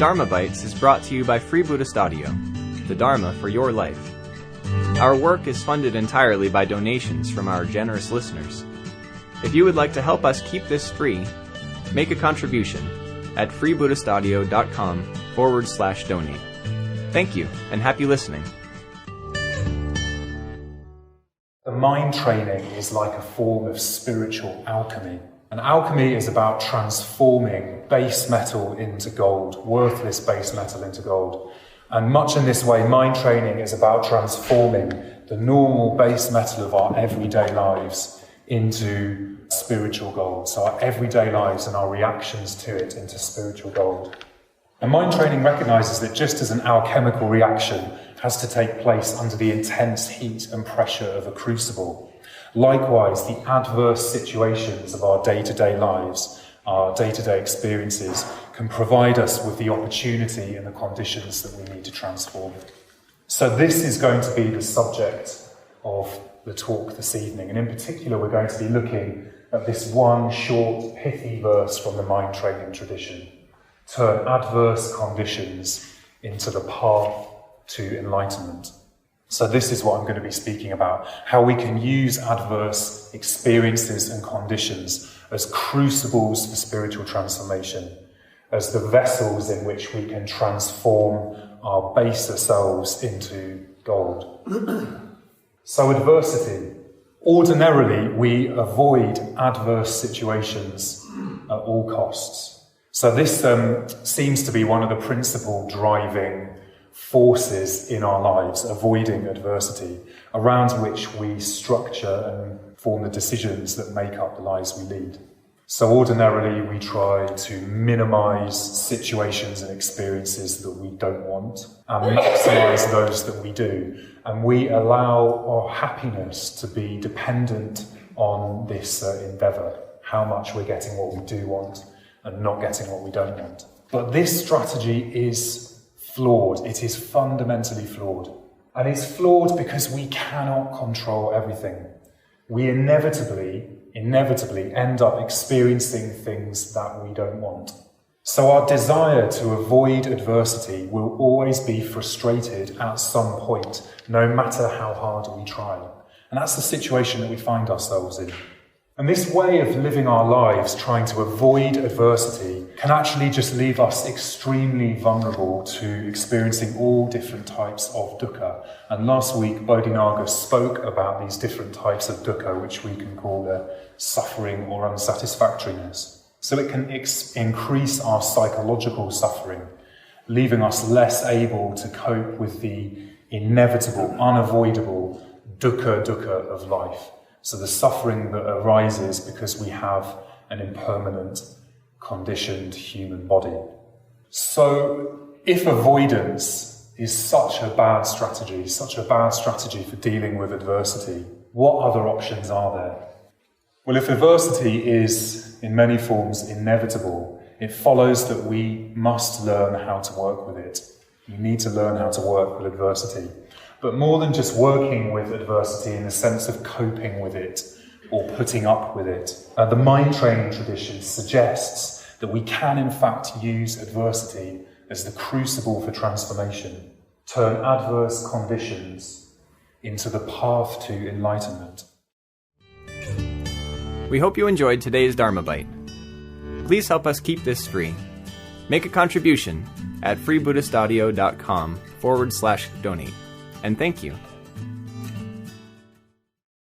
Dharma Bites is brought to you by Free Buddhist Audio, the Dharma for your life. Our work is funded entirely by donations from our generous listeners. If you would like to help us keep this free, make a contribution at freebuddhistaudio.com/donate. Thank you, and happy listening. The mind training is like a form of spiritual alchemy. And alchemy is about transforming base metal into gold, worthless base metal into gold. And much in this way, mind training is about transforming the normal base metal of our everyday lives into spiritual gold. So our everyday lives and our reactions to it into spiritual gold. And mind training recognizes that just as an alchemical reaction has to take place under the intense heat and pressure of a crucible, likewise, the adverse situations of our day-to-day lives, our day-to-day experiences, can provide us with the opportunity and the conditions that we need to transform. So this is going to be the subject of the talk this evening, and in particular we're going to be looking at this one short, pithy verse from the mind training tradition. Turn adverse conditions into the path to enlightenment. So this is what I'm going to be speaking about, how we can use adverse experiences and conditions as crucibles for spiritual transformation, as the vessels in which we can transform our baser selves into gold. So adversity. Ordinarily, we avoid adverse situations at all costs. So this seems to be one of the principal driving forces in our lives, avoiding adversity, around which we structure and form the decisions that make up the lives we lead. So ordinarily we try to minimize situations and experiences that we don't want and maximize those that we do. And we allow our happiness to be dependent on this endeavor, how much we're getting what we do want and not getting what we don't want. But this strategy is flawed. It is fundamentally flawed. And it's flawed because we cannot control everything. We inevitably end up experiencing things that we don't want. So our desire to avoid adversity will always be frustrated at some point, no matter how hard we try. And that's the situation that we find ourselves in. And this way of living our lives, trying to avoid adversity, can actually just leave us extremely vulnerable to experiencing all different types of dukkha. And last week, Bodhinaga spoke about these different types of dukkha, which we can call suffering or unsatisfactoriness. So it can increase our psychological suffering, leaving us less able to cope with the inevitable, unavoidable dukkha of life. So the suffering that arises because we have an impermanent, conditioned human body. So if avoidance is such a bad strategy for dealing with adversity, what other options are there? Well, if adversity is, in many forms, inevitable, it follows that we must learn how to work with it. You need to learn how to work with adversity. But more than just working with adversity in the sense of coping with it or putting up with it, the mind training tradition suggests that we can in fact use adversity as the crucible for transformation, turn adverse conditions into the path to enlightenment. We hope you enjoyed today's Dharma Bite. Please help us keep this free. Make a contribution at freebuddhistaudio.com/donate. And thank you.